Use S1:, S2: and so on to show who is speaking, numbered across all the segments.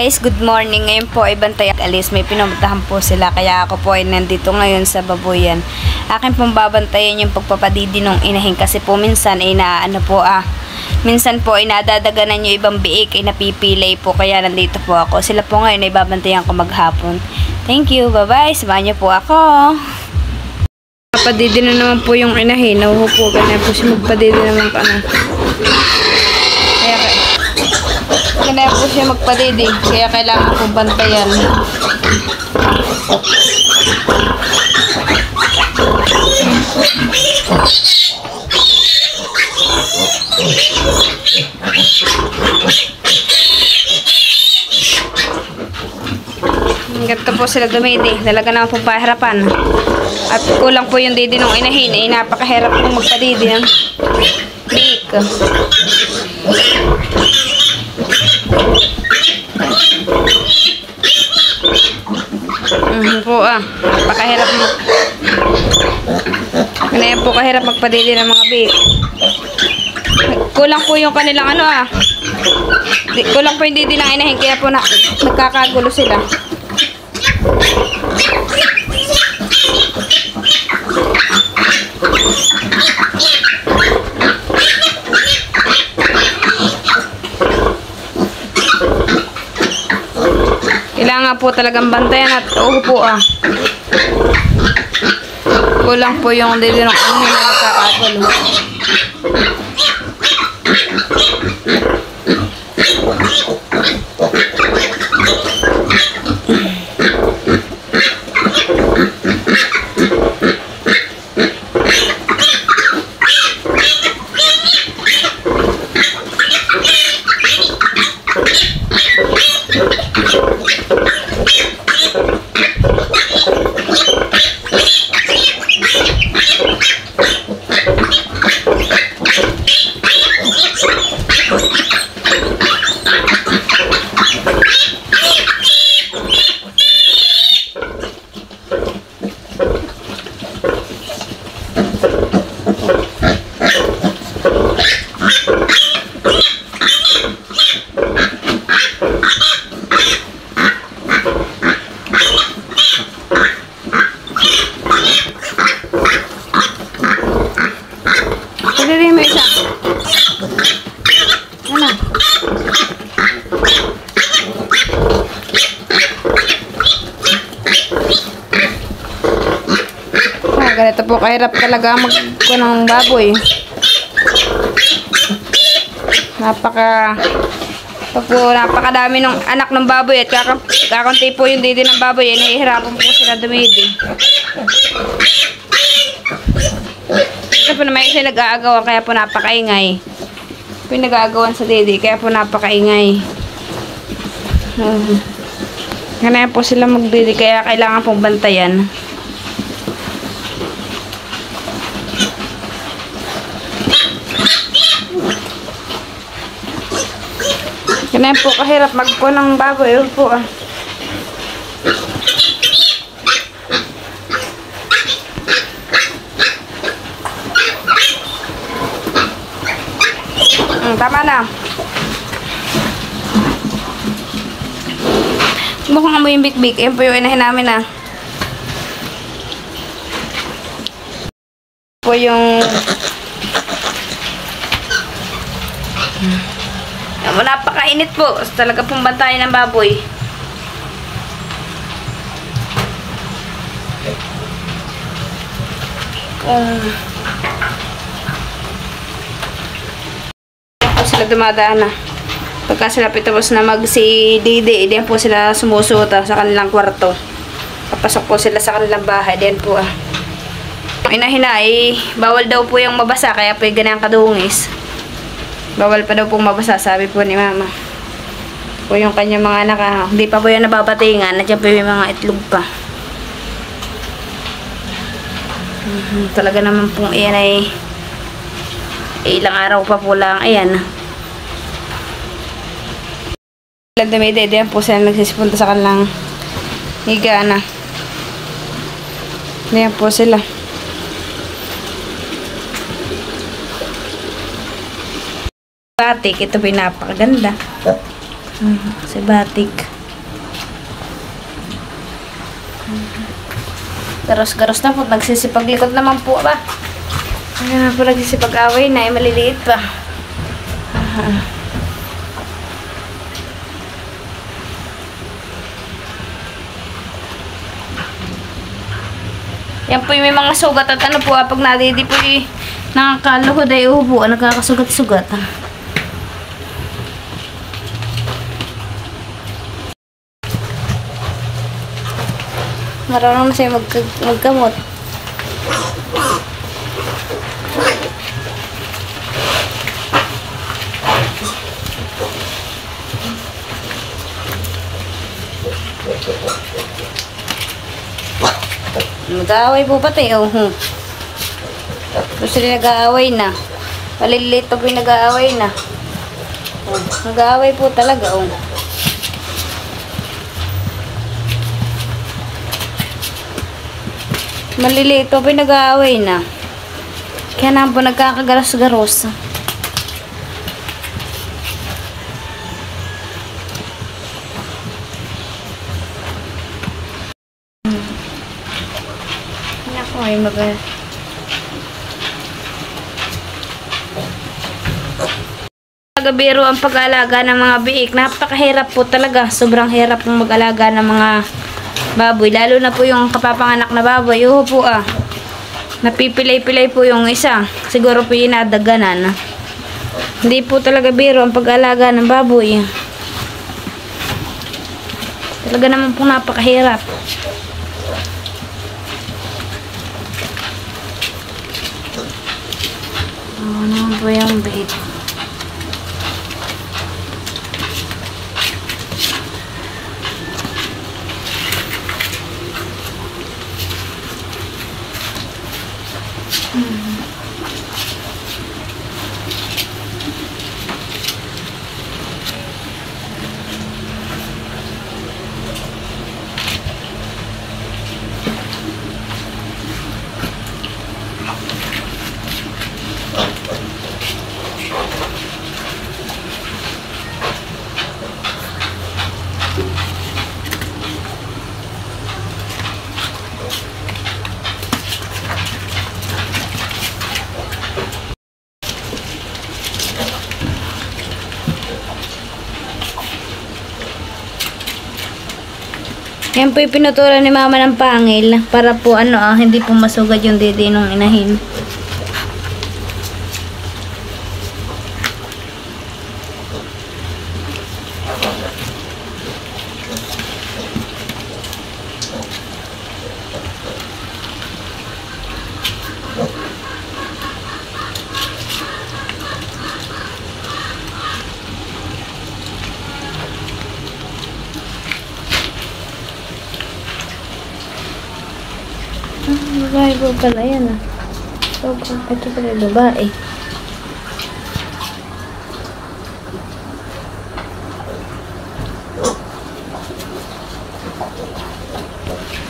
S1: Guys, good morning. Ngayon po ay bantay alis. May pinuntahan po sila. Kaya ako po ay nandito ngayon sa babuyan. Akin pong babantayan yung pagpapadidi ng inahin. Kasi po minsan ay minsan po ay nadadaganan yung ibang biik ay napipilay po. Kaya nandito po ako. Sila po ngayon ay babantayan ko maghapon. Thank you. Bye-bye. Samahan niyo po ako. Papadidi na naman po yung inahin. Nahuhupugan na po siya magpadidi naman ka na. Kaya po siya magpadidi, kaya kailangan kong bantayan. Ganito po sila dumidi, talaga naman pong pahirapan. At kulang po yung didi ng inahin, ay napakahirap pong magpadidi ng biik. Napakahirap mo. Ganyan po kahirap magpadidi ng mga biik. Kulang po yung kanilang kulang po yung didi ng inahin, kaya po nagkakagulo sila. Kailangan po talagang bantayan at kulang po yung didi ng inahin na nagkakagulo. Pwede mo isa. Ganito po kahirap talaga ng baboy. Napakadami ng anak ng baboy at kakunti po yung didi ng baboy, nahihirapan po sila dumidi. Kasi po naman yung nag-aagawan, kaya po napakaingay. Pinag-aagawan sa didi, kaya po napakaingay. Ganyan po sila magdidi, kaya kailangan pong bantayan. Ganyan po kahirap magpo ng baboy. Tama na. Mukhang amoy yung bik-bik. Yan po yung inahin namin po yung napakainit po. Talaga pong bantayan ng baboy. Sila dumadaan na. Pagka sila pitapos na magsi-didi, diyan po sila sumusuta sa kanilang kwarto. Papasok po sila sa kanilang bahay. Diyan po inahin na bawal daw po yung mabasa, kaya po yung ganyan kadungis. Bawal pa daw pong mabasa, sabi po ni mama. Po yung kanyang mga anak, hindi pa po yung nababatingan. Nandiyan po yung mga itlog pa. Talaga naman pong iyan ilang araw pa po lang. Ayan. Diyan po sila nagsisipunta sa kanilang higa na. Ayan po sila. Batik, ito po yung napakaganda. Si batik. Garos-garos na po. Nagsisipaglikot naman po ba? Ayan na po nagsisipag-away na. Maliliit pa. Yan po yung may mga sugat at ano po, pag nadidi po yung nakakaluhod ay ubo, nakakasugat-sugat. Marunong na siya magkamot. Nag-aaway po pati, Gusto nila nag-aaway na. Maliliit pa po yung nag-aaway na. Nag-aaway po talaga, Maliliit pa po yung nag-aaway na. Kaya naman po nagkakagaros-garos. Ay, Tagabiro ang pag-aalaga ng mga biik. Napakahirap po talaga. Sobrang hirap pong mag-alaga ng mga baboy. Lalo na po yung kapapanganak na baboy. Po napipilay-pilay po yung isa. Siguro po yung nadaganan. Hindi po talaga biro ang pag-aalaga ng baboy. Talaga naman po napakahirap. Ano po yung bait? Yan po yung pinutulan ni mama ng pangil para po hindi po masugad yung dede nung inahin. Babae po pala yan Ito pala babae.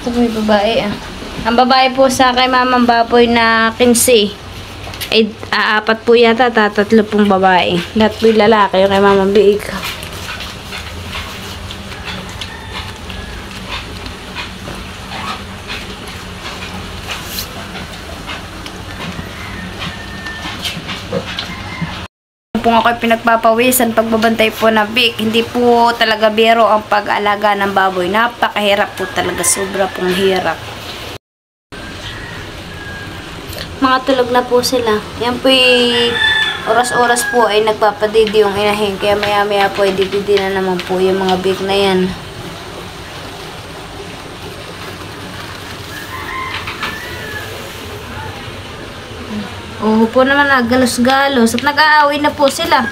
S1: Ito po yung babae Ang babae po sa kay mamang baboy na 15. Ay apat po yata, tatlo pong babae. Lahat po yung lalaki yung kay mamang biik. Po ako pinagpapawisan pagbabantay po na bik. Hindi po talaga biro ang pag-alaga ng baboy. Napakahirap po talaga. Sobra pong hirap. Mga tulog na po sila. Yan po oras-oras po ay nagpapadidi yung inahin. Kaya maya-maya po ay dididi na naman po yung mga bik na yan. Po naman galos-galos at nag-aaway na po sila.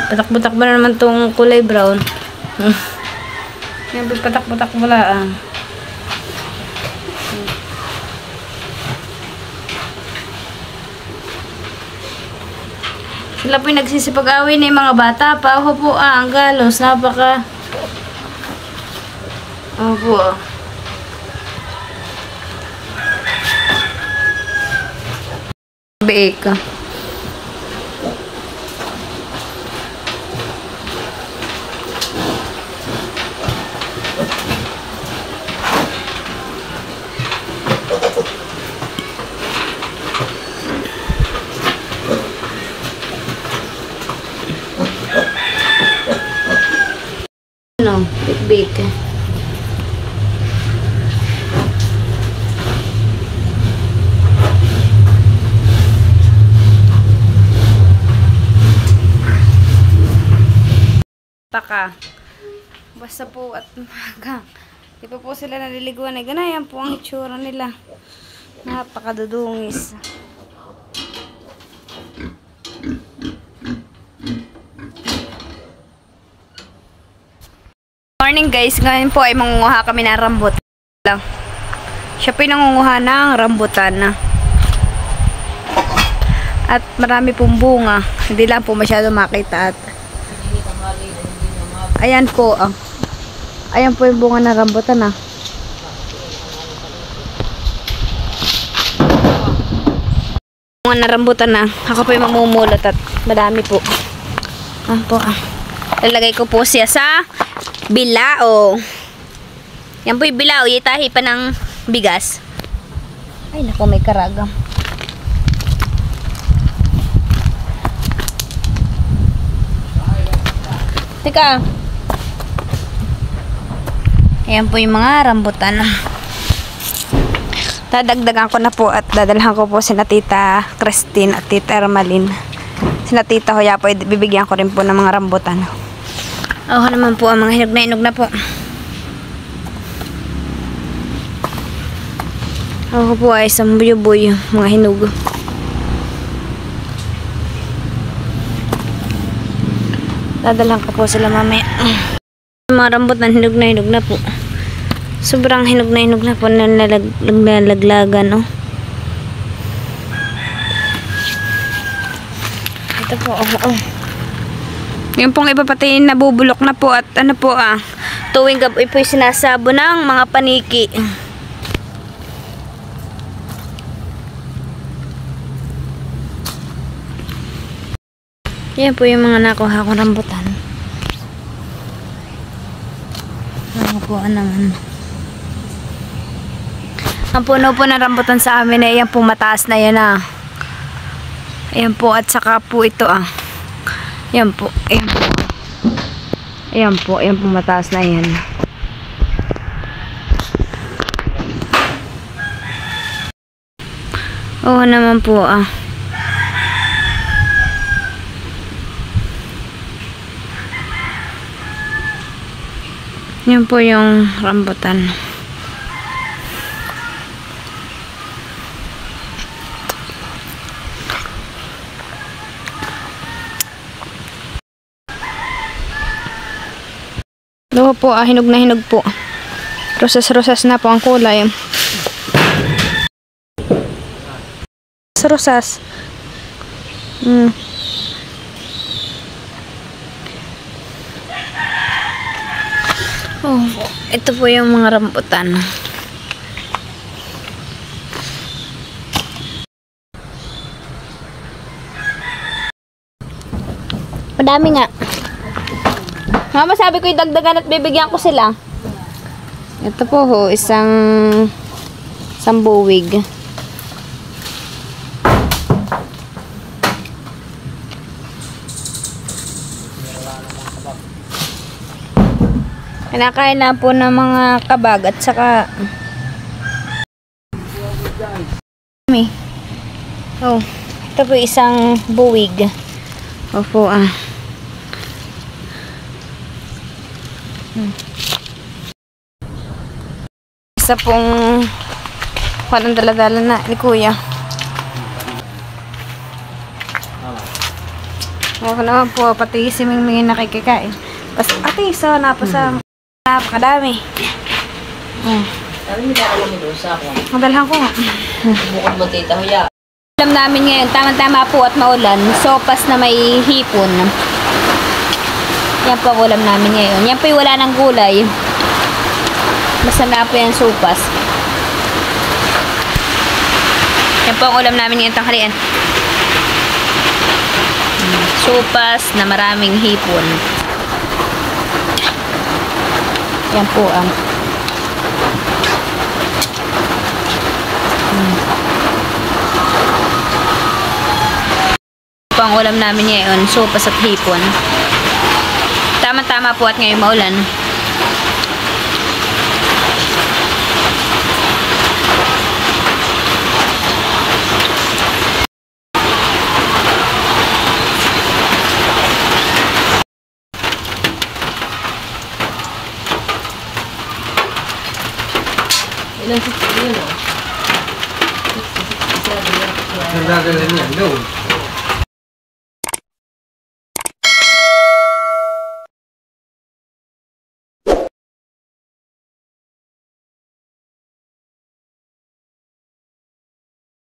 S1: Patak-patak ba na naman tong kulay brown? Yan, patak-patak wala Sila po yung nagsisipag-away na yung mga bata pa. Po ang galos. Napaka biik. bit-bit. Paka. Basta po at maga. Di pa po sila naliliguan. Ganayan po ang itsura nila. Napakadudungis. Morning guys. Ngayon po ay mangunguha kami ng rambutan. Siya po yung nangunguha ng rambutan. At marami pong bunga. Hindi lang po masyado makita at ayan po, ayan po yung bunga ng rambutan, Bunga ng rambutan, Ako po yung mamumulot at madami po. Lalagay ko po siya sa bilao. Yan po yung bilao. Itahi pa ng bigas. Ay, naku, may karagam. Teka. Ayan po yung mga rambutan. Dadagdagan ko na po at dadalhan ko po sina Tita Christine at Tita Ermalyn. Sina Tita Hoya po, bibigyan ko rin po ng mga rambutan. Ako naman po ang mga hinog na po. Ako po ay sambuyo-buyo, mga hinog. Dadalhan ko po sila mamaya. Mga rambutan, hinog na po. Sobrang hinog na po na nalaglagan, Ito po, Yung pong iba pati nabubulok na po at tuwing gabi po sinasabo ng mga paniki. Yan po yung mga nakuha ko rambutan. Nakuha naman. Ang puno po ng rambutan sa amin ay yan po mataas na yan Ayan po at saka po ito Ayan po. Ayan po mataas na yan. Oo naman po Yan po yung rambutan. Ito po, hinog na hinog po. Rosas-rosas na po ang kulay. Rosas. Ito po yung mga rambutan. Madami nga. Mama, sabi ko idagdagan at bibigyan ko sila. Ito po isang buwig. Kinakain na po ng mga kabag at saka ito po isang buwig. Opo Isa pong walang dala-dala na ni Kuya. Ako naman po, pati si Mingming nakikikain. Ate, isa napakadami.
S2: Sabi mo dala mo doon sa ako.
S1: Madalhan ko nga.
S2: Bukod mo Tita Hoya.
S1: Alam namin ngayon, tamang-tama po at maulan, sopas na may hipon. Yan po ang ulam namin ngayon. Yan po yung wala ng gulay. Basta na po yung sopas. Yan po ang ulam namin ngayon tanghalian. Sopas na maraming hipon. Yan po ang po ang ulam namin ngayon, sopas at hipon. Tama-tama po at ngayon maulan.
S2: Ilang 60 yun, oh. 60, 67 yun.
S3: Nagdadalhin yan doon.